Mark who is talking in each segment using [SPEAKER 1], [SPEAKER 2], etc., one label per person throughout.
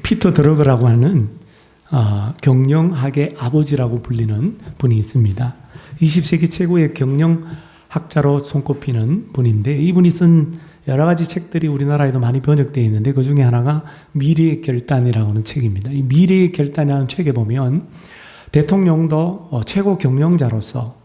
[SPEAKER 1] 피터 드러그라고 하는 경영학의 아버지라고 불리는 분이 있습니다. 20세기 최고의 경영학자로 손꼽히는 분인데, 이분이 쓴 여러 가지 책들이 우리나라에도 많이 번역되어 있는데, 그 중에 하나가 미래의 결단이라고 하는 책입니다. 이 미래의 결단이라는 책에 보면 대통령도 최고 경영자로서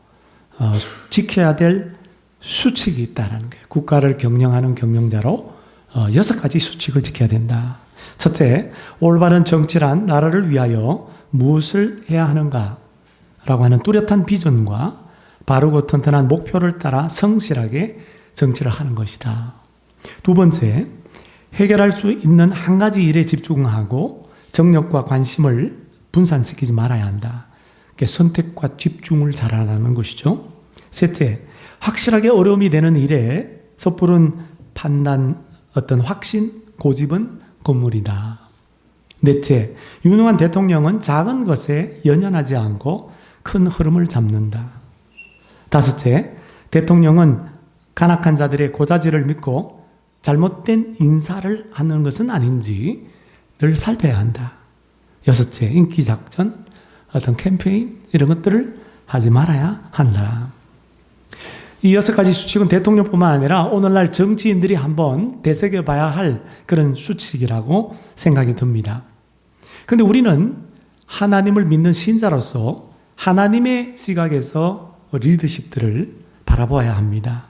[SPEAKER 1] 지켜야 될 수칙이 있다라는 거예요. 국가를 경영하는 경영자로 6가지 수칙을 지켜야 된다. 첫째, 올바른 정치란 나라를 위하여 무엇을 해야 하는가 라고 하는 뚜렷한 비전과 바르고 튼튼한 목표를 따라 성실하게 정치를 하는 것이다. 두 번째, 해결할 수 있는 한 가지 일에 집중하고 정력과 관심을 분산시키지 말아야 한다. 선택과 집중을 잘하는 것이죠. 셋째, 확실하게 어려움이 되는 일에 섣부른 판단, 어떤 확신, 고집은 건물이다. 넷째, 유능한 대통령은 작은 것에 연연하지 않고 큰 흐름을 잡는다. 다섯째, 대통령은 간악한 자들의 고자질을 믿고 잘못된 인사를 하는 것은 아닌지 늘 살펴야 한다. 여섯째, 인기작전, 어떤 캠페인 이런 것들을 하지 말아야 한다. 이 6가지 수칙은 대통령뿐만 아니라 오늘날 정치인들이 한번 되새겨봐야 할 그런 수칙이라고 생각이 듭니다. 그런데 우리는 하나님을 믿는 신자로서 하나님의 시각에서 리더십들을 바라보아야 합니다.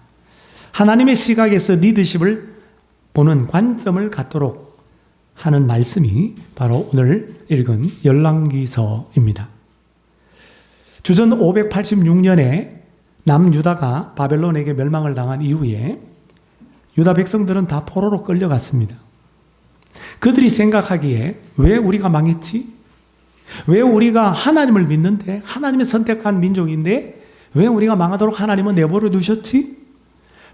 [SPEAKER 1] 하나님의 시각에서 리더십을 보는 관점을 갖도록 하는 말씀이 바로 오늘 읽은 열왕기서입니다. 주전 586년에 남유다가 바벨론에게 멸망을 당한 이후에 유다 백성들은 다 포로로 끌려갔습니다. 그들이 생각하기에 왜 우리가 망했지? 왜 우리가 하나님을 믿는데, 하나님의 선택한 민족인데 왜 우리가 망하도록 하나님은 내버려 두셨지?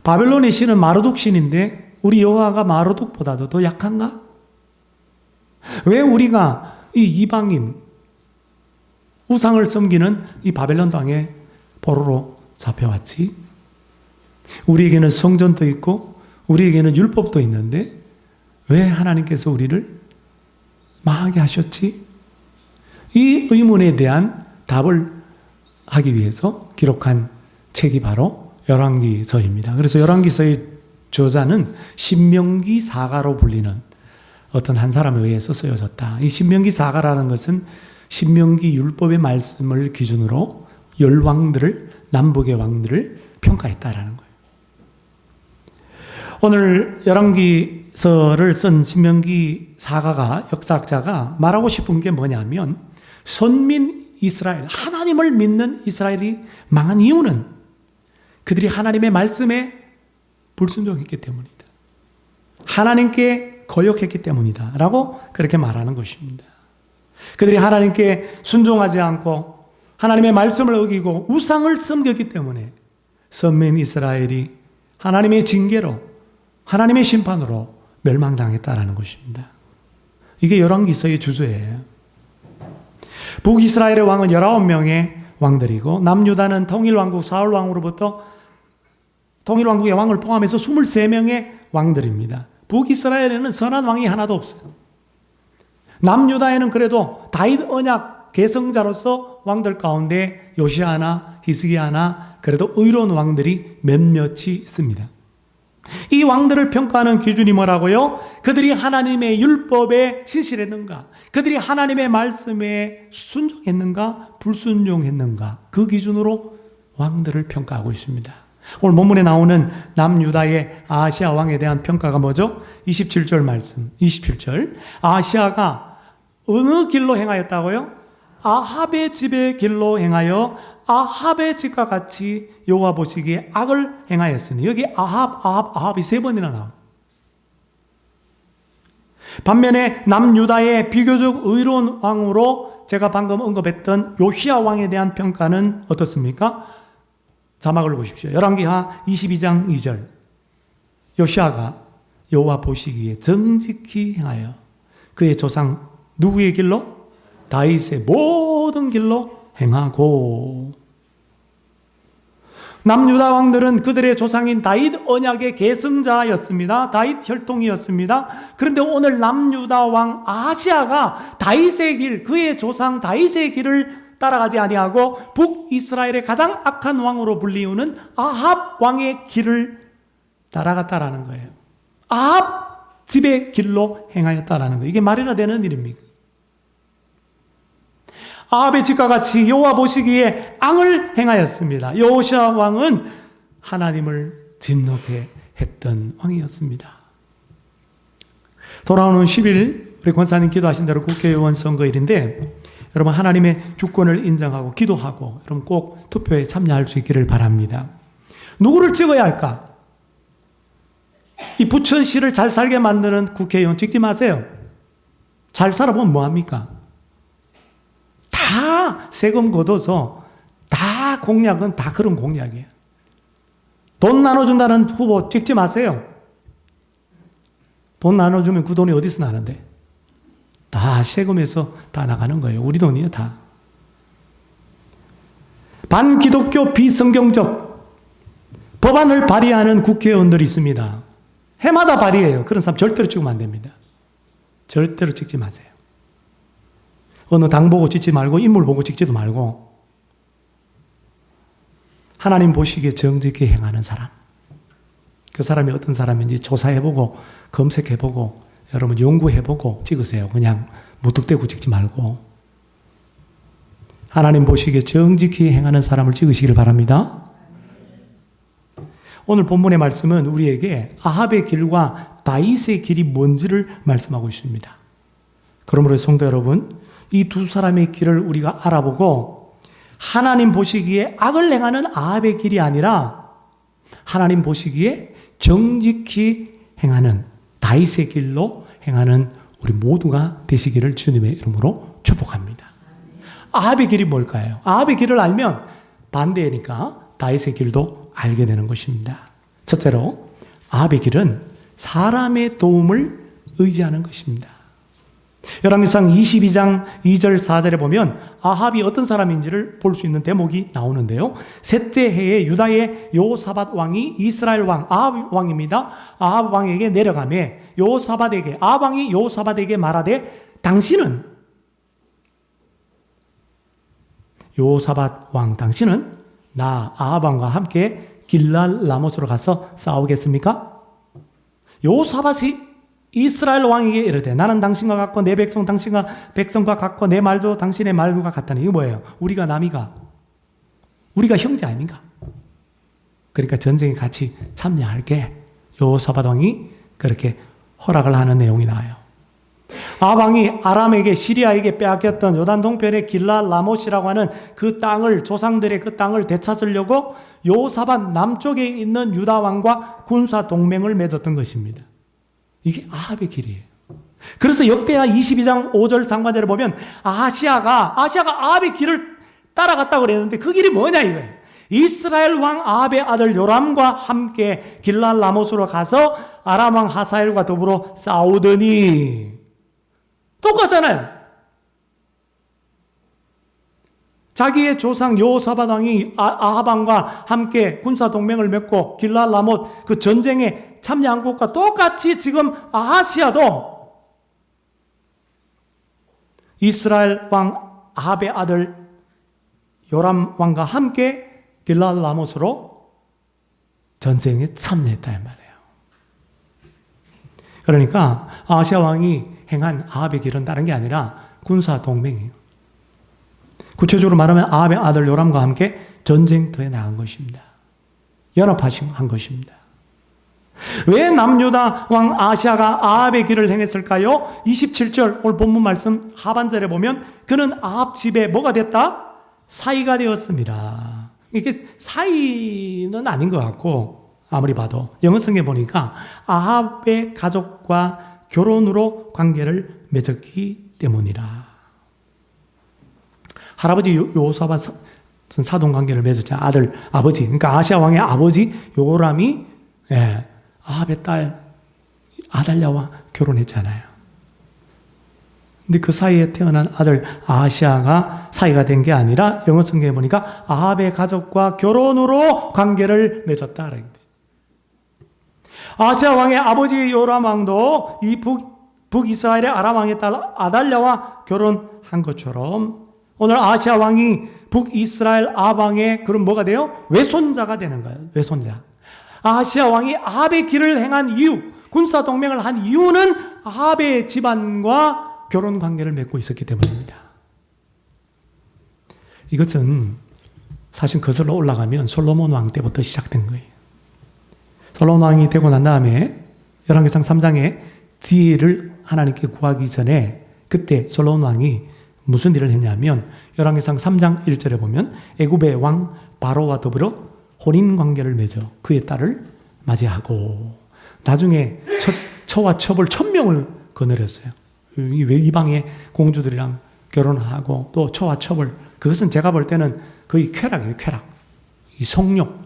[SPEAKER 1] 바벨론의 신은 마르둑 신인데 우리 여호와가 마르둑보다도 더 약한가? 왜 우리가 이 이방인 우상을 섬기는 이 바벨론 땅에 포로로 잡혀왔지? 우리에게는 성전도 있고 우리에게는 율법도 있는데 왜 하나님께서 우리를 망하게 하셨지? 이 의문에 대한 답을 하기 위해서 기록한 책이 바로 열왕기서입니다. 그래서 열왕기서의 저자는 신명기 사가로 불리는 어떤 한 사람에 의해서 쓰여졌다. 이 신명기 사가라는 것은 신명기 율법의 말씀을 기준으로 열왕들을, 남북의 왕들을 평가했다라는 거예요. 오늘 열왕기서를 쓴 신명기 사가가, 역사학자가 말하고 싶은 게 뭐냐면, 선민 이스라엘, 하나님을 믿는 이스라엘이 망한 이유는 그들이 하나님의 말씀에 불순종했기 때문이다. 하나님께 거역했기 때문이다 라고 그렇게 말하는 것입니다. 그들이 하나님께 순종하지 않고 하나님의 말씀을 어기고 우상을 섬겼기 때문에 선민 이스라엘이 하나님의 징계로, 하나님의 심판으로 멸망당했다라는 것입니다. 이게 열왕기서의 주제예요. 북이스라엘의 왕은 19명의 왕들이고 남유다는 통일왕국 사울왕으로부터 통일왕국의 왕을 포함해서 23명의 왕들입니다. 북이스라엘에는 선한 왕이 하나도 없어요. 남유다에는 그래도 다윗 언약 계승자로서 왕들 가운데 요시아나 히스기야나 그래도 의로운 왕들이 몇몇이 있습니다. 이 왕들을 평가하는 기준이 뭐라고요? 그들이 하나님의 율법에 신실했는가? 그들이 하나님의 말씀에 순종했는가? 불순종했는가? 그 기준으로 왕들을 평가하고 있습니다. 오늘 본문에 나오는 남유다의 아하시아 왕에 대한 평가가 뭐죠? 27절 말씀, 27절. 아하시아가 어느 길로 행하였다고요? 아합의 집의 길로 행하여 아합의 집과 같이 여호와 보시기에 악을 행하였으니, 여기 아합이 3번이나 나와요. 반면에 남유다의 비교적 의로운 왕으로 제가 방금 언급했던 요시야 왕에 대한 평가는 어떻습니까? 자막을 보십시오. 열왕기하 22장 2절. 요시야가 여호와 보시기에 정직히 행하여 그의 조상 누구의 길로? 다윗의 모든 길로 행하고. 남유다 왕들은 그들의 조상인 다윗 언약의 계승자였습니다. 다윗 혈통이었습니다. 그런데 오늘 남유다 왕 아하시아가 다윗의 길, 그의 조상 다윗의 길을 따라가지 아니하고 북이스라엘의 가장 악한 왕으로 불리우는 아합 왕의 길을 따라갔다라는 거예요. 아합 집의 길로 행하였다라는 거예요. 이게 말이나 되는 일입니까? 아합의 집과 같이 여호와 보시기에 악을 행하였습니다. 여호시아 왕은 하나님을 진노케 했던 왕이었습니다. 돌아오는 10일 우리 권사님 기도하신 대로 국회의원 선거일인데 여러분 하나님의 주권을 인정하고 기도하고 여러분 꼭 투표에 참여할 수 있기를 바랍니다. 누구를 찍어야 할까? 이 부천시를 잘 살게 만드는 국회의원 찍지 마세요. 잘 살아보면 뭐합니까? 다 세금 걷어서 다 공약은 다 그런 공약이에요. 돈 나눠준다는 후보 찍지 마세요. 돈 나눠주면 그 돈이 어디서 나는데? 다 세금에서 다 나가는 거예요. 우리 돈이에요, 다. 반기독교 비성경적 법안을 발의하는 국회의원들이 있습니다. 해마다 발의해요. 그런 사람 절대로 찍으면 안 됩니다. 절대로 찍지 마세요. 어느 당 보고 찍지 말고 인물 보고 찍지도 말고 하나님 보시기에 정직히 행하는 사람, 그 사람이 어떤 사람인지 조사해보고 검색해보고 여러분 연구해보고 찍으세요. 그냥 무턱대고 찍지 말고 하나님 보시기에 정직히 행하는 사람을 찍으시길 바랍니다. 오늘 본문의 말씀은 우리에게 아합의 길과 다윗의 길이 뭔지를 말씀하고 있습니다. 그러므로 성도 여러분, 이 두 사람의 길을 우리가 알아보고 하나님 보시기에 악을 행하는 아합의 길이 아니라 하나님 보시기에 정직히 행하는 다윗의 길로 행하는 우리 모두가 되시기를 주님의 이름으로 축복합니다. 아합의 길이 뭘까요? 아합의 길을 알면 반대니까 다윗의 길도 알게 되는 것입니다. 첫째로 아합의 길은 사람의 도움을 의지하는 것입니다. 열왕기상 22장 2절 4절에 보면 아합이 어떤 사람인지를 볼 수 있는 대목이 나오는데요. 셋째 해에 유다의 여호사밧 왕이 이스라엘 왕 아합 왕입니다. 아합 왕에게 내려가매 여호사밧에게 아합 왕이 여호사밧에게 말하되 당신은 여호사밧 왕 당신은 나 아합 왕과 함께 길랄 라못으로 가서 싸우겠습니까? 여호사밧이 이스라엘 왕에게 이르되 나는 당신과 같고 내 백성 당신과 백성과 같고 내 말도 당신의 말과 같다니. 이거 뭐예요? 우리가 남이가 우리가 형제 아닌가? 그러니까 전쟁에 같이 참여할게. 여호사밧 왕이 그렇게 허락을 하는 내용이 나와요. 아합 왕이 아람에게 시리아에게 빼앗겼던 요단 동편의 길랄 라못이라고 하는 그 땅을 조상들의 그 땅을 되찾으려고 여호사밧 남쪽에 있는 유다 왕과 군사 동맹을 맺었던 것입니다. 이게 아합의 길이에요. 그래서 역대하 22장 5절 상반절에 보면 아하시아가 아합의 길을 따라갔다고 그랬는데 그 길이 뭐냐 이거예요. 이스라엘 왕 아합의 아들 요람과 함께 길랄 라못으로 가서 아람 왕 하사엘과 더불어 싸우더니 똑같잖아요. 자기의 조상 여호사밧 왕이 아합 왕과 함께 군사 동맹을 맺고 길랄 라못 그 전쟁에 참여한 것과 똑같이 지금 아하시아도 이스라엘 왕 아합의 아들 요람 왕과 함께 길랄 라못으로 전쟁에 참여했다 이 말이에요. 그러니까 아하시아 왕이 행한 아합의 길은 다른 게 아니라 군사 동맹이에요. 구체적으로 말하면 아합의 아들 요람과 함께 전쟁터에 나간 것입니다. 연합한 것입니다. 왜 남유다 왕 아하시아가 아합의 길을 행했을까요? 27절 오늘 본문 말씀 하반절에 보면 그는 아합 집에 뭐가 됐다? 사이가 되었습니다. 이게 사이는 아닌 것 같고 아무리 봐도 영어 성경에 보니까 아합의 가족과 결혼으로 관계를 맺었기 때문이라. 할아버지 여호사밧 사돈관계를 맺었죠. 아버지. 그러니까 아하시아 왕의 아버지 요람이 아합의 딸 아달랴와 결혼했잖아요. 근데 그 사이에 태어난 아들 아하시아가 사이가 된 게 아니라 영어 성경에 보니까 아합의 가족과 결혼으로 관계를 맺었다. 아하시아 왕의 아버지 요람 왕도 이 북이스라엘의 아람 왕의 딸 아달랴와 결혼한 것처럼 오늘 아하시아 왕이 북이스라엘 아합 왕의 그런 뭐가 돼요? 외손자가 되는 거예요. 외손자. 아하시아 왕이 아합의 길을 행한 이유, 군사 동맹을 한 이유는 아합의 집안과 결혼 관계를 맺고 있었기 때문입니다. 이것은 사실 거슬러 올라가면 솔로몬 왕 때부터 시작된 거예요. 솔로몬 왕이 되고 난 다음에 열왕기상 3장에 지혜를 하나님께 구하기 전에 그때 솔로몬 왕이 무슨 일을 했냐면 열왕기상 3장 1절에 보면 애굽의 왕 바로와 더불어 혼인 관계를 맺어 그의 딸을 맞이하고 나중에 처와 첩을 1000명을 거느렸어요. 이방의 공주들이랑 결혼하고 또 처와 첩을 그것은 제가 볼 때는 거의 쾌락이에요. 쾌락. 이 성욕,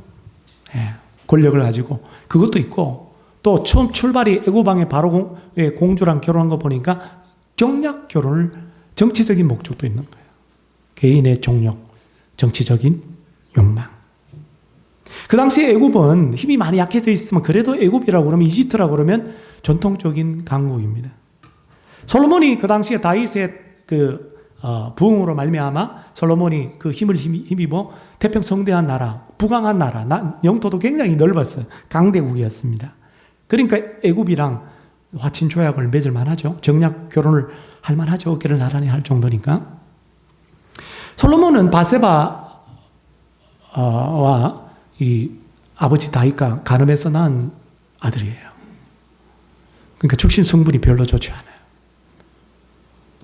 [SPEAKER 1] 권력을 가지고 그것도 있고 또 처음 출발이 애굽왕의 바로의 공주랑 결혼한 거 보니까 정략 결혼을 정치적인 목적도 있는 거예요. 개인의 정욕, 정치적인 욕망. 그 당시에 애굽은 힘이 많이 약해져 있으면 그래도 애굽이라고 그러면 이집트라고 그러면 전통적인 강국입니다. 솔로몬이 그 당시에 다윗의 부흥으로 말미암아 솔로몬이 그 힘을 힘입어 태평 성대한 나라, 부강한 나라, 영토도 굉장히 넓었어요. 강대국이었습니다. 그러니까 애굽이랑 화친 조약을 맺을 만하죠. 정략 결혼을 할 만하죠. 어깨를 나란히 할 정도니까. 솔로몬은 바세바와 이 아버지 다윗과 간음해서 낳은 아들이에요. 그러니까 출신 성분이 별로 좋지 않아요.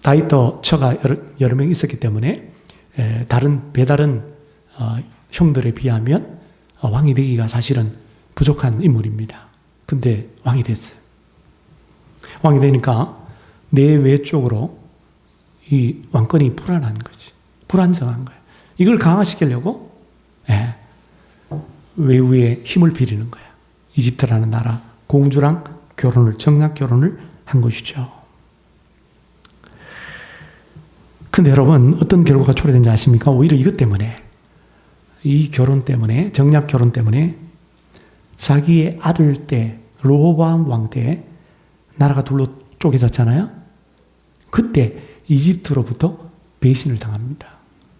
[SPEAKER 1] 다윗도 처가 여러 명 있었기 때문에 배다른 형들에 비하면 왕이 되기가 사실은 부족한 인물입니다. 근데 왕이 됐어요. 왕이 되니까 내외 쪽으로 이 왕권이 불안한 거지. 불안정한 거예요. 이걸 강화시키려고 외부의 힘을 빌리는 거예요. 이집트라는 나라 공주랑 정략 결혼을 한 것이죠. 근데 여러분 어떤 결과가 초래된지 아십니까? 오히려 이것 때문에 이 결혼 때문에 정략 결혼 때문에 자기의 아들 때 르호보암 왕 때 나라가 둘로 쪼개졌잖아요. 그때 이집트로부터 배신을 당합니다.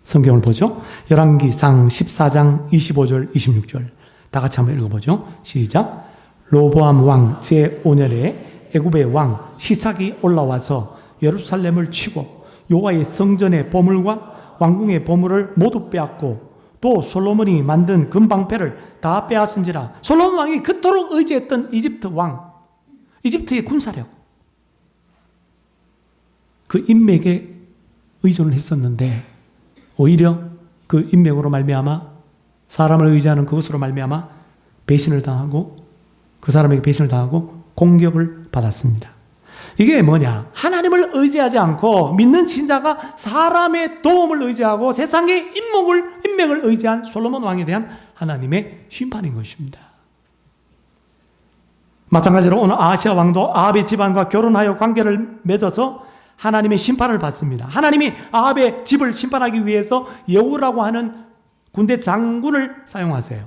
[SPEAKER 1] 성경을 보죠. 열왕기상 14장 25절 26절 다 같이 한번 읽어보죠. 시작. 르호보암 왕 제5년에 애굽의 왕 시삭이 올라와서 예루살렘을 치고 여호와의 성전의 보물과 왕궁의 보물을 모두 빼앗고 또 솔로몬이 만든 금방패를 다 빼앗은지라. 솔로몬 왕이 그토록 의지했던 이집트 왕, 이집트의 군사력, 그 인맥에 의존을 했었는데 오히려 그 인맥으로 말미암아 사람을 의지하는 그것으로 말미암아 배신을 당하고 그 사람에게 배신을 당하고 공격을 받았습니다. 이게 뭐냐? 하나님을 의지하지 않고 믿는 신자가 사람의 도움을 의지하고 세상의 인맥을 의지한 솔로몬 왕에 대한 하나님의 심판인 것입니다. 마찬가지로 오늘 아하시아 왕도 아합의 집안과 결혼하여 관계를 맺어서 하나님의 심판을 받습니다. 하나님이 아합의 집을 심판하기 위해서 예후라고 하는 군대 장군을 사용하세요.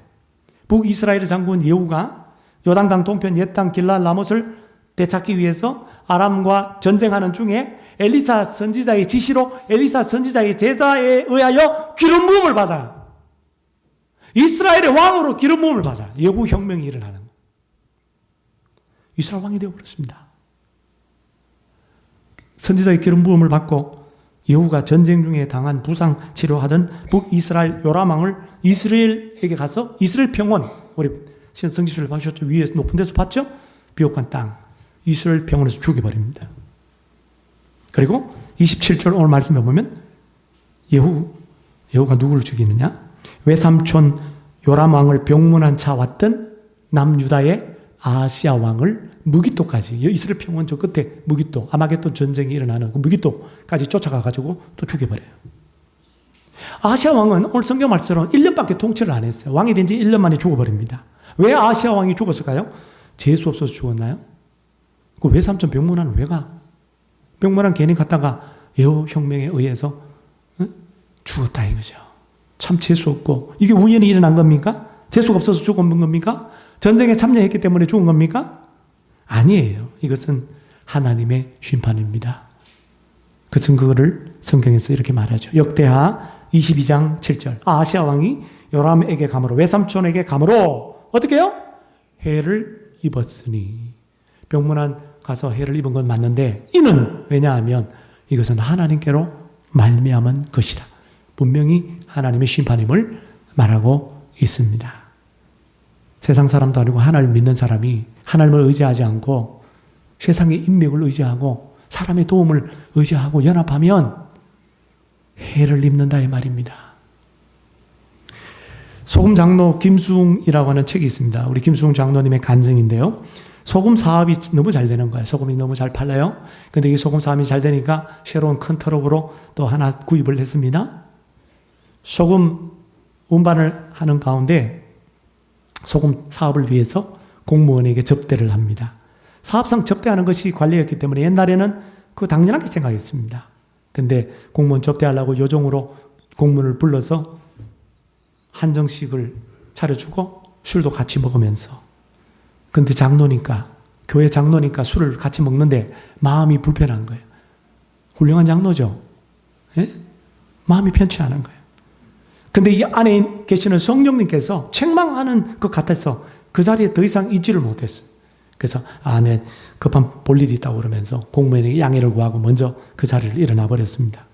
[SPEAKER 1] 북이스라엘의 장군 예후가 요단강 동편 옛 땅 길랄 라못을 되찾기 위해서 아람과 전쟁하는 중에 엘리사 선지자의 지시로 엘리사 선지자의 제자에 의하여 기름 부음을 받아 이스라엘의 왕으로 기름 부음을 받아 예후 혁명이 일어나는 거예요. 이스라엘 왕이 되어버렸습니다. 선지자의 기름 부음을 받고 예후가 전쟁 중에 당한 부상 치료하던 북이스라엘 요람 왕을 이스라엘에게 가서 이스라엘 평원, 우리 성지순을 봐주셨죠? 위에 높은 데서 봤죠? 비옥한 땅 이스라엘 평원에서 죽여버립니다. 그리고 27절 오늘 말씀해 보면 예후가 누구를 죽이느냐? 외삼촌 요람 왕을 병문안 차 왔던 남유다의 아하시아 왕을 무기토까지 이스라엘 평원 저 끝에 무기토 아마겟돈 전쟁이 일어나는 그 무기토까지 쫓아가가지고 또 죽여버려요. 아하시아 왕은 오늘 성경 말씀처럼 1년밖에 통치를 안 했어요. 왕이 된 지 1년 만에 죽어버립니다. 왜 아하시아 왕이 죽었을까요? 재수 없어서 죽었나요? 그 외삼촌 병문안은 왜 가? 병문안 괜히 갔다가 여호 혁명에 의해서 죽었다 이거죠. 참 재수 없고, 이게 우연히 일어난 겁니까? 재수가 없어서 죽은 겁니까? 전쟁에 참여했기 때문에 죽은 겁니까? 아니에요. 이것은 하나님의 심판입니다. 그 증거를 성경에서 이렇게 말하죠. 역대하 22장 7절. 아하시아 왕이 요람에게 감으로, 외삼촌에게 감으로 어떻게 해요? 해를 입었으니. 병문안 가서 해를 입은 건 맞는데, 이는 왜냐하면 이것은 하나님께로 말미암은 것이다. 분명히 하나님의 심판임을 말하고 있습니다. 세상 사람도 아니고 하나님을 믿는 사람이 하나님을 의지하지 않고 세상의 인맥을 의지하고 사람의 도움을 의지하고 연합하면 해를 입는다 이 말입니다. 소금 장로 김수웅이라고 하는 책이 있습니다. 우리 김수웅 장로님의 간증인데요. 소금 사업이 너무 잘 되는 거예요. 소금이 너무 잘 팔려요. 근데 이 소금 사업이 잘 되니까 새로운 큰 트럭으로 또 하나 구입을 했습니다. 소금 운반을 하는 가운데 소금 사업을 위해서 공무원에게 접대를 합니다. 사업상 접대하는 것이 관례였기 때문에 옛날에는 그거 당연하게 생각했습니다. 근데 공무원 접대하려고 요정으로 공무원을 불러서 한정식을 차려주고 술도 같이 먹으면서, 근데 장로니까, 교회 장로니까 술을 같이 먹는데 마음이 불편한 거예요. 훌륭한 장로죠. 예? 마음이 편치 않은 거예요. 근데 이 안에 계시는 성령님께서 책망하는 것 같아서 그 자리에 더 이상 있지를 못했어요. 그래서 네, 급한 볼 일이 있다고 그러면서 공무원에게 양해를 구하고 먼저 그 자리를 일어나 버렸습니다.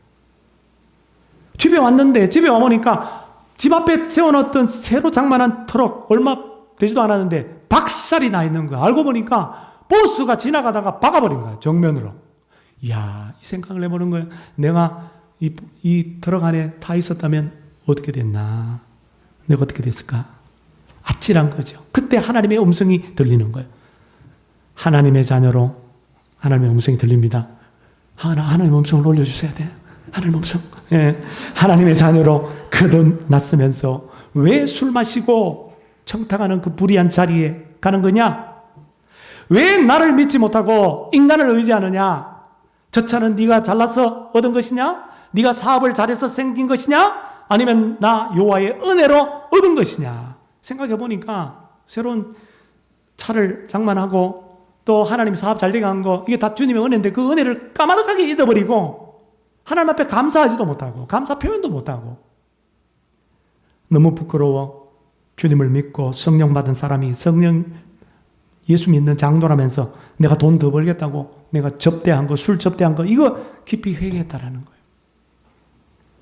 [SPEAKER 1] 집에 왔는데, 집에 와보니까 집 앞에 세워놨던 새로 장만한 트럭, 얼마 되지도 않았는데 박살이 나 있는 거야. 알고 보니까 버스가 지나가다가 박아버린 거야, 정면으로. 이야, 이 생각을 해보는 거야. 내가 이 트럭 안에 타 있었다면 어떻게 됐나? 내가 어떻게 됐을까? 아찔한 거죠. 그때 하나님의 음성이 들리는 거예요. 하나님의 자녀로 하나님의 음성이 들립니다. 하나님의 음성을 올려주셔야 돼. 하나님의 음성. 예. 하나님의 자녀로 거듭났으면서 왜 술 마시고 청탁하는 그 불의한 자리에 가는 거냐? 왜 나를 믿지 못하고 인간을 의지하느냐? 저 차는 네가 잘나서 얻은 것이냐? 네가 사업을 잘해서 생긴 것이냐? 아니면 나 여호와의 은혜로 얻은 것이냐? 생각해 보니까 새로운 차를 장만하고 또 하나님 사업 잘 되게 한 거, 이게 다 주님의 은혜인데 그 은혜를 까마득하게 잊어버리고 하나님 앞에 감사하지도 못하고 감사 표현도 못하고 너무 부끄러워. 주님을 믿고 성령 받은 사람이 성령 예수 믿는 장로라면서 내가 돈 더 벌겠다고 내가 접대한 거, 술 접대한 거, 이거 깊이 회개했다라는 거예요.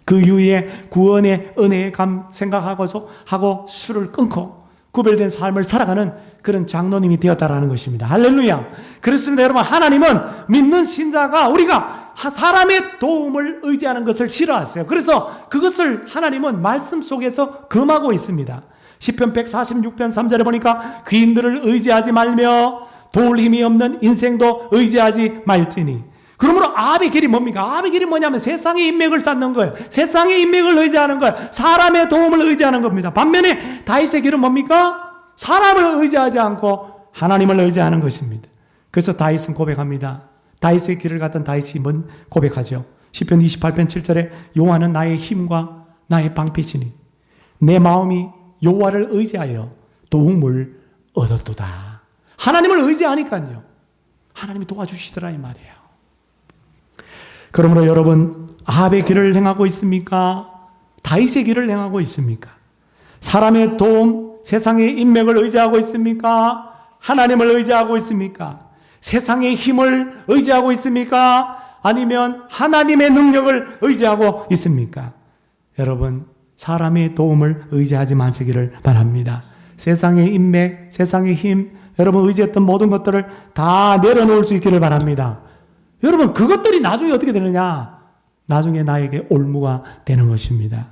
[SPEAKER 1] 그 이후에 구원의 은혜의 감 생각하고서 하고 술을 끊고 구별된 삶을 살아가는 그런 장로님이 되었다라는 것입니다. 할렐루야. 그렇습니다. 여러분, 하나님은 믿는 신자가 우리가 사람의 도움을 의지하는 것을 싫어하세요. 그래서 그것을 하나님은 말씀 속에서 금하고 있습니다. 시편 146편 3절에 보니까 귀인들을 의지하지 말며 도울 힘이 없는 인생도 의지하지 말지니. 그러므로 아합의 길이 뭡니까? 아합의 길이 뭐냐면 세상의 인맥을 쌓는 거예요. 세상의 인맥을 의지하는 거예요. 사람의 도움을 의지하는 겁니다. 반면에 다윗의 길은 뭡니까? 사람을 의지하지 않고 하나님을 의지하는 것입니다. 그래서 다윗은 고백합니다. 다윗의 길을 갔던 다윗이 고백하죠. 시편 28편 7절에 여호와는 나의 힘과 나의 방패시니 내 마음이 여호와를 의지하여 도움을 얻었도다. 하나님을 의지하니까요, 하나님이 도와주시더라 이 말이에요. 그러므로 여러분, 아합의 길을 행하고 있습니까? 다윗의 길을 행하고 있습니까? 사람의 도움, 세상의 인맥을 의지하고 있습니까? 하나님을 의지하고 있습니까? 세상의 힘을 의지하고 있습니까? 아니면 하나님의 능력을 의지하고 있습니까? 여러분, 사람의 도움을 의지하지 마시기를 바랍니다. 세상의 인맥, 세상의 힘, 여러분 의지했던 모든 것들을 다 내려놓을 수 있기를 바랍니다. 여러분, 그것들이 나중에 어떻게 되느냐? 나중에 나에게 올무가 되는 것입니다.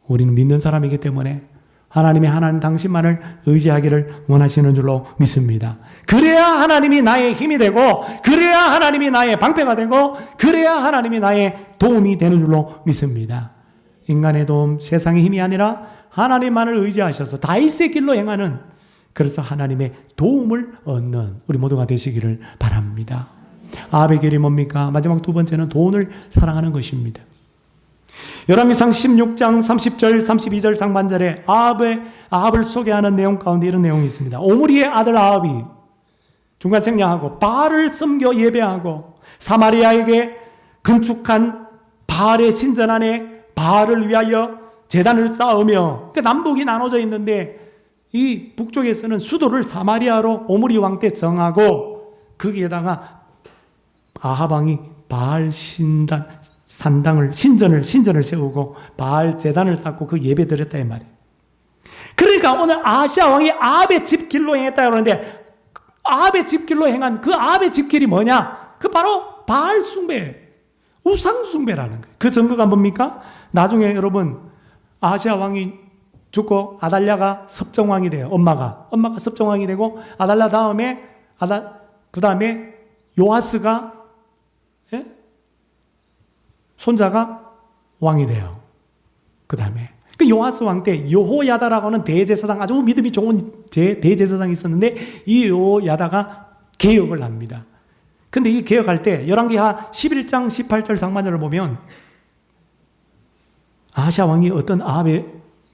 [SPEAKER 1] 우리는 믿는 사람이기 때문에 하나님 당신만을 의지하기를 원하시는 줄로 믿습니다. 그래야 하나님이 나의 힘이 되고, 그래야 하나님이 나의 방패가 되고, 그래야 하나님이 나의 도움이 되는 줄로 믿습니다. 인간의 도움, 세상의 힘이 아니라 하나님만을 의지하셔서 다윗의 길로 행하는, 그래서 하나님의 도움을 얻는 우리 모두가 되시기를 바랍니다. 아합의 결이 뭡니까? 마지막 두 번째는 돈을 사랑하는 것입니다. 열왕기상 16장 30절 32절 상반절에 아합을 소개하는 내용 가운데 이런 내용이 있습니다. 오므리의 아들 아합이 중간생략하고 바알을 섬겨 예배하고 사마리아에게 건축한 바알의 신전 안에 바알을 위하여 제단을 쌓으며, 그러니까 남북이 나눠져 있는데 이 북쪽에서는 수도를 사마리아로 오므리 왕 때 정하고 거기에다가 아합 왕이 바알 신전을 세우고 바알 제단을 쌓고 그 예배 드렸다 이 말이에요. 그러니까 오늘 아하시야 왕이 아합의 집길로 행했다 그러는데 아합의 집길로 행한 그 아합의 집길이 뭐냐? 그 바로 바알 숭배, 우상 숭배라는 거예요. 그 증거가 뭡니까? 나중에 여러분 아하시야 왕이 죽고 아달랴가 섭정왕이 돼요. 엄마가 섭정왕이 되고 아달랴 다음에 그 다음에 요아스가 손자가 왕이 돼요. 그 다음에 그 요아스 왕 때 여호야다라고 하는 대제사장, 아주 믿음이 좋은 대제사장이 있었는데 이 여호야다가 개혁을 합니다. 근데 이 개혁할 때 열왕기하 11장 18절 상반절을 보면 아하시야 왕이 어떤 아합의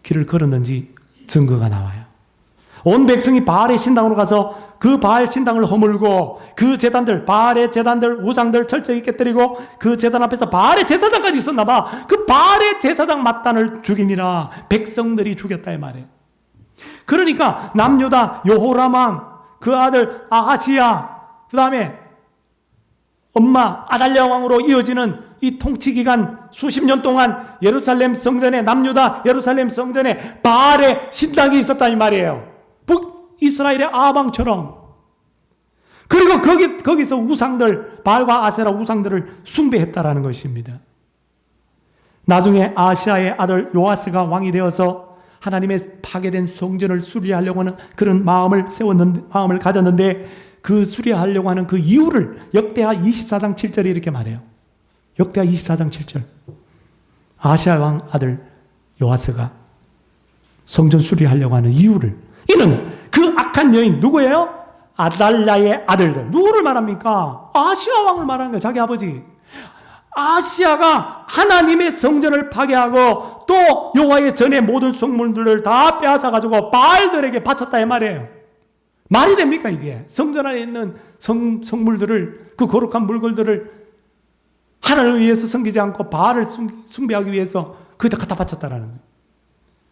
[SPEAKER 1] 길을 걸었는지 증거가 나와요. 온 백성이 바알의 신당으로 가서 그 바알 신당을 허물고 그 제단들, 바알의 제단들, 우상들 철저히 깨뜨리고 그 제단 앞에서 바알의 제사장까지 있었나 봐. 그 바알의 제사장 맏단을 죽이니라 백성들이 죽였다 이 말이에요. 그러니까 남유다 여호람 왕, 그 아들 아하시야, 그 다음에 엄마 아달랴 왕으로 이어지는 이 통치 기간 수십 년 동안 예루살렘 성전에, 남유다 예루살렘 성전에 바알의 신당이 있었다 이 말이에요. 북이스라엘의 아합 왕처럼. 그리고 거기서 우상들, 바알과 아세라 우상들을 숭배했다라는 것입니다. 나중에 아하시야의 아들 요아스가 왕이 되어서 하나님의 파괴된 성전을 수리하려고 하는 그런 마음을 가졌는데 그 수리하려고 하는 그 이유를 역대하 24장 7절에 이렇게 말해요. 역대하 24장 7절. 아하시야 왕 아들 요아스가 성전 수리하려고 하는 이유를, 이는 그 악한 여인 누구예요? 아달랴의 아들들. 누구를 말합니까? 아하시야 왕을 말하는 거예요. 자기 아버지. 아하시야가 하나님의 성전을 파괴하고 또 여호와의 전의 모든 성물들을 다 빼앗아가지고 바알들에게 바쳤다 이 말이에요. 말이 됩니까 이게? 성전 안에 있는 성물들을, 그 거룩한 물건들을 하나님을 위해서 섬기지 않고 바알을 숭배하기 위해서 그기다 갖다 바쳤다라는 거예요.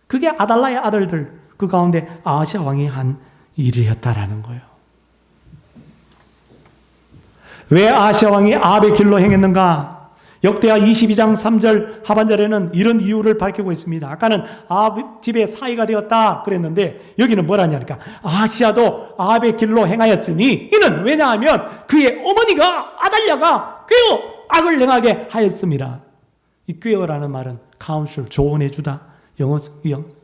[SPEAKER 1] 그게 아달랴의 아들들, 그 가운데 아하시야 왕이 한 일이었다라는 거예요. 왜 아하시야 왕이 아합의 길로 행했는가? 역대하 22장 3절 하반절에는 이런 이유를 밝히고 있습니다. 아까는 아합 집에 사이가 되었다 그랬는데 여기는 뭐라냐니까 아하시야도 아합의 길로 행하였으니 이는 왜냐하면 그의 어머니가 아달랴가 꾀어 악을 행하게 하였습니다. 이 꾀어라는 말은 counsel, 조언해주다, 영어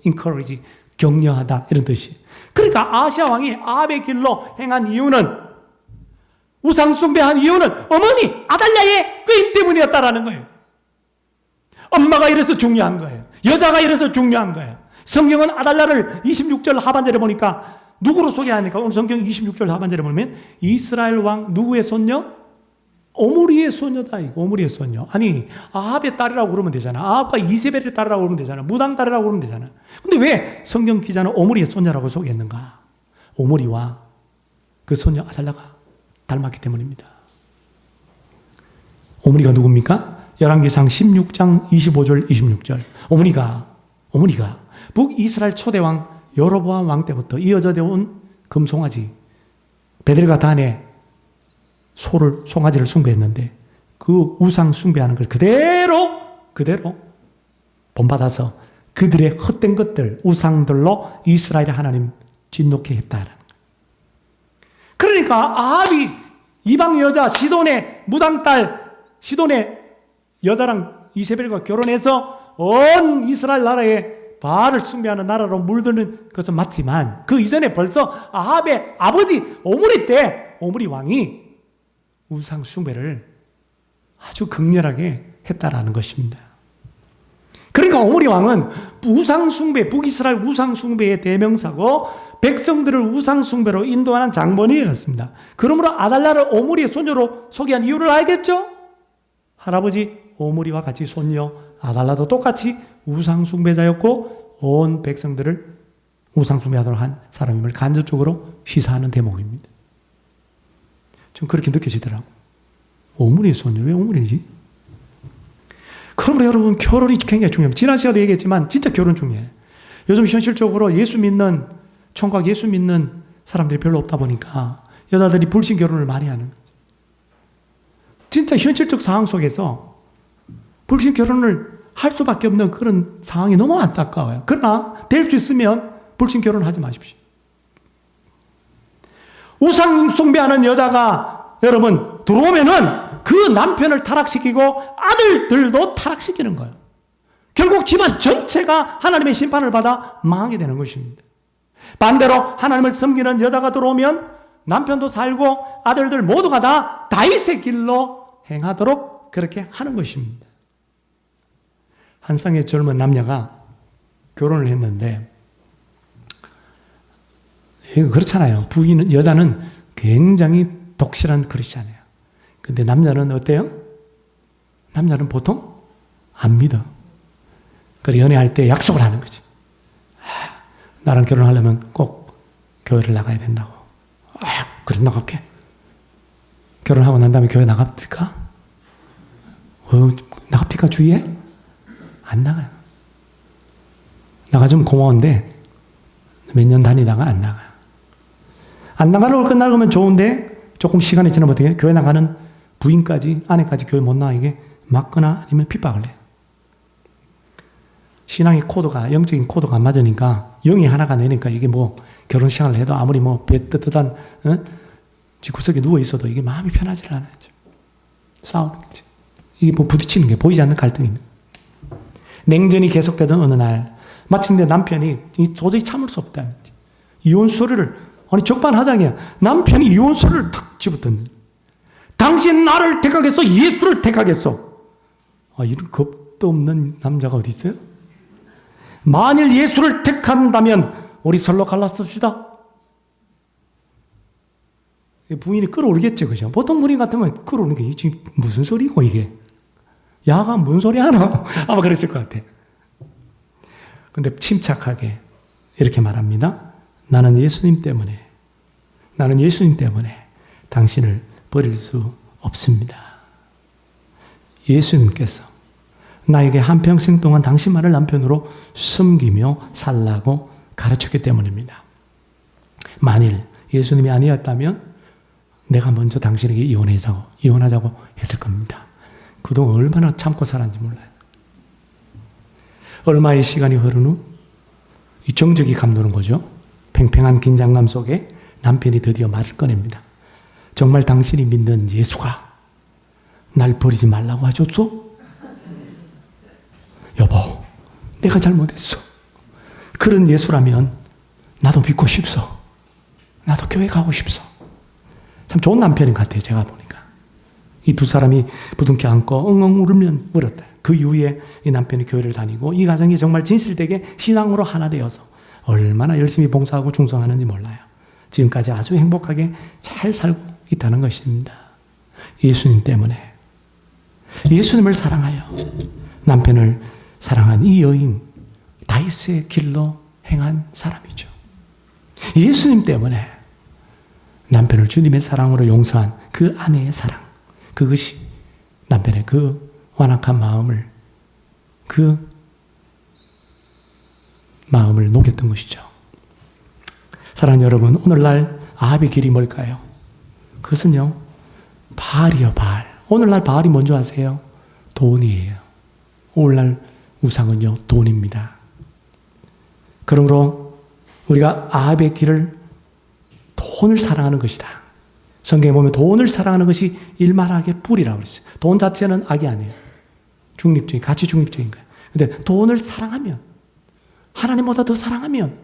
[SPEAKER 1] encourage, 격려하다 이런 뜻이에요. 그러니까 아하시야 왕이 아합의 길로 행한 이유는, 우상 숭배한 이유는 어머니 아달랴의 꾀임 때문이었다라는 거예요. 엄마가 이래서 중요한 거예요. 여자가 이래서 중요한 거예요. 성경은 아달랴를 26절 하반절에 보니까 누구로 소개하니까 오늘 성경 26절 하반절에 보면 이스라엘 왕 누구의 손녀? 오므리의 손녀다. 이거 오므리의 손녀. 아니 아합의 딸이라고 그러면 되잖아. 아합과 이세벨의 딸이라고 그러면 되잖아. 무당 딸이라고 그러면 되잖아. 근데 왜 성경 기자는 오므리의 손녀라고 소개했는가? 오므리와 그 손녀 아달랴가 닮았기 때문입니다. 오므리가 누굽니까? 열왕기상 16장 25절 26절. 오므리가 북이스라엘 초대왕 여로보암 왕 때부터 이어져 온 금송아지 베델과 단에 송아지를 숭배했는데 그 우상 숭배하는 걸 그대로 본받아서 그들의 헛된 것들, 우상들로 이스라엘의 하나님 진노케 했다는 거예요. 그러니까 아합이 이방 여자 시돈의 무당딸 시돈의 여자랑 이세벨과 결혼해서 온 이스라엘 나라에 바알을 숭배하는 나라로 물드는 것은 맞지만 그 이전에 벌써 아합의 아버지 오므리 때 오므리 왕이 우상 숭배를 아주 극렬하게 했다라는 것입니다. 그러니까 오므리 왕은 우상 숭배, 북이스라엘 우상 숭배의 대명사고 백성들을 우상숭배로 인도하는 장본인이었습니다. 그러므로 아달랴를 오므리의 손녀로 소개한 이유를 알겠죠? 할아버지 오므리와 같이 손녀 아달랴도 똑같이 우상숭배자였고 온 백성들을 우상숭배하도록 한 사람임을 간접적으로 시사하는 대목입니다. 좀 그렇게 느껴지더라고요. 오므리의 손녀, 왜 오므리지? 그러므로 여러분, 결혼이 굉장히 중요합니다. 지난 시간에도 얘기했지만 진짜 결혼 중요해요. 요즘 현실적으로 예수 믿는, 총각 예수 믿는 사람들이 별로 없다 보니까 여자들이 불신 결혼을 많이 하는 거죠. 진짜 현실적 상황 속에서 불신 결혼을 할 수밖에 없는 그런 상황이 너무 안타까워요. 그러나 될 수 있으면 불신 결혼을 하지 마십시오. 우상 숭배하는 여자가 여러분 들어오면은 그 남편을 타락시키고 아들들도 타락시키는 거예요. 결국 집안 전체가 하나님의 심판을 받아 망하게 되는 것입니다. 반대로 하나님을 섬기는 여자가 들어오면 남편도 살고 아들들 모두가 다 다윗의 길로 행하도록 그렇게 하는 것입니다. 한 쌍의 젊은 남녀가 결혼을 했는데 이거 그렇잖아요. 부인은, 여자는 굉장히 독실한 크리스찬이에요. 근데 남자는 어때요? 남자는 보통 안 믿어. 그래, 연애할 때 약속을 하는 거지. 나랑 결혼하려면 꼭 교회를 나가야 된다고. 그래, 나갈게. 결혼하고 난 다음에 교회 나갑니까? 나갑니까, 주위에? 안 나가요. 나가주면 고마운데 몇 년 다니다가 안 나가요. 안 나가는 걸 끝나면 좋은데 조금 시간이 지나면 어떻게 해요? 교회 나가는 부인까지, 아내까지 교회 못 나가게 막거나 아니면 핍박을 해요. 신앙의 코드가, 영적인 코드가 안 맞으니까 영이 하나가 되니까 이게 뭐 결혼 생활을 해도 아무리 뭐 뜨뜻한 집구석에 누워 있어도 이게 마음이 편하지 않아요. 싸우는 거지. 이게 뭐 부딪히는 게 보이지 않는 갈등입니다. 냉전이 계속되던 어느 날 마침내 남편이 도저히 참을 수 없다는 거지. 이혼 소리를, 아니 적반하장이야. 남편이 이혼 소리를 탁 집어넣는. 당신 나를 택하겠어? 예수를 택하겠어? 이런 겁도 없는 남자가 어디 있어요? 만일 예수를 택한다면 우리 서로 갈라섭시다. 부인이 끌어오르겠죠, 그죠? 보통 부인 같으면 끌어오르는 게 지금 무슨 소리고 이게? 야가 뭔 소리 하나? 아마 그랬을 것 같아. 근데 침착하게 이렇게 말합니다. 나는 예수님 때문에 당신을 버릴 수 없습니다. 예수님께서 나에게 한평생 동안 당신만을 남편으로 섬기며 살라고 가르쳤기 때문입니다. 만일 예수님이 아니었다면 내가 먼저 당신에게 이혼하자고 했을 겁니다. 그동안 얼마나 참고 살았는지 몰라요. 얼마의 시간이 흐른 후 이 정적이 감도는 거죠. 팽팽한 긴장감 속에 남편이 드디어 말을 꺼냅니다. 정말 당신이 믿는 예수가 날 버리지 말라고 하셨소? 여보, 내가 잘못했어. 그런 예수라면 나도 믿고 싶소. 나도 교회 가고 싶소. 참 좋은 남편인 것 같아요, 제가 보니까. 이 두 사람이 부둥켜 안고 엉엉 울었다. 그 이후에 이 남편이 교회를 다니고 이 가정이 정말 진실되게 신앙으로 하나 되어서 얼마나 열심히 봉사하고 충성하는지 몰라요. 지금까지 아주 행복하게 잘 살고 있다는 것입니다. 예수님 때문에. 예수님을 사랑하여 남편을 사랑한 이 여인, 다윗의 길로 행한 사람이죠. 예수님 때문에 남편을 주님의 사랑으로 용서한 그 아내의 사랑, 그것이 남편의 그 완악한 마음을, 그 마음을 녹였던 것이죠. 사랑하는 여러분, 오늘날 아합의 길이 뭘까요? 그것은요, 바알이요, 바알. 오늘날 바알이 뭔지 아세요? 돈이에요. 오늘날 우상은요, 돈입니다. 그러므로 우리가 아합의 길을, 돈을 사랑하는 것이다. 성경에 보면 돈을 사랑하는 것이 일말악의 뿌리라고 그랬어요. 돈 자체는 악이 아니에요. 가치 중립적인 거예요. 근데 돈을 사랑하면, 하나님보다 더 사랑하면,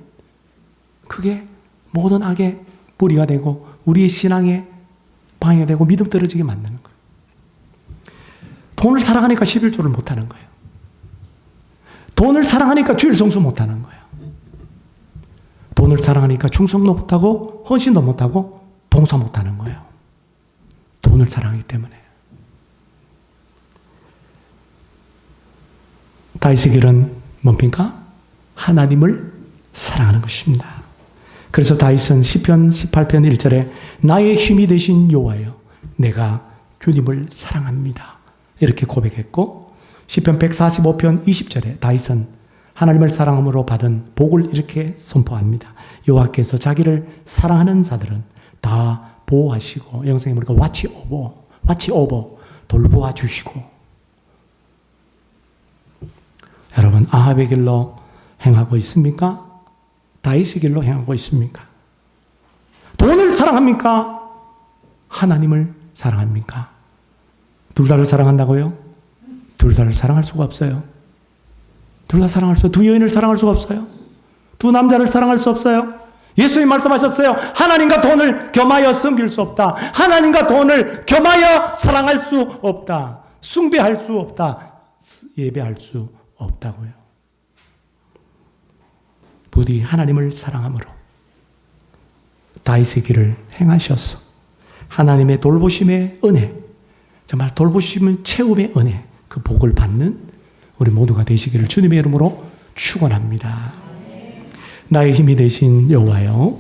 [SPEAKER 1] 그게 모든 악의 뿌리가 되고, 우리의 신앙에 방해가 되고, 믿음 떨어지게 만드는 거예요. 돈을 사랑하니까 11조를 못하는 거예요. 돈을 사랑하니까 주일 성수 못하는 거예요. 돈을 사랑하니까 충성도 못하고 헌신도 못하고 봉사 못하는 거예요. 돈을 사랑하기 때문에. 다윗의 길은 뭡니까? 하나님을 사랑하는 것입니다. 그래서 다윗은 시편 18편 1절에 나의 힘이 되신 여호와여 내가 주님을 사랑합니다. 이렇게 고백했고 시편 145편 20절에 다윗은 하나님을 사랑함으로 받은 복을 이렇게 선포합니다. 여호와께서 자기를 사랑하는 자들은 다 보호하시고 영성에 보니까 watch over 돌보아 주시고. 여러분 아합의 길로 행하고 있습니까? 다윗의 길로 행하고 있습니까? 돈을 사랑합니까? 하나님을 사랑합니까? 둘 다를 사랑한다고요? 둘 다를 사랑할 수가 없어요. 둘 다 사랑할 수 없어요. 두 여인을 사랑할 수가 없어요. 두 남자를 사랑할 수 없어요. 예수님 말씀하셨어요. 하나님과 돈을 겸하여 섬길 수 없다. 하나님과 돈을 겸하여 사랑할 수 없다. 숭배할 수 없다. 예배할 수 없다고요. 부디 하나님을 사랑함으로 다윗의 길을 행하셔서 하나님의 돌보심의 은혜, 정말 돌보심을 채움의 은혜, 그 복을 받는 우리 모두가 되시기를 주님의 이름으로 축원합니다. 나의 힘이 되신 여호와여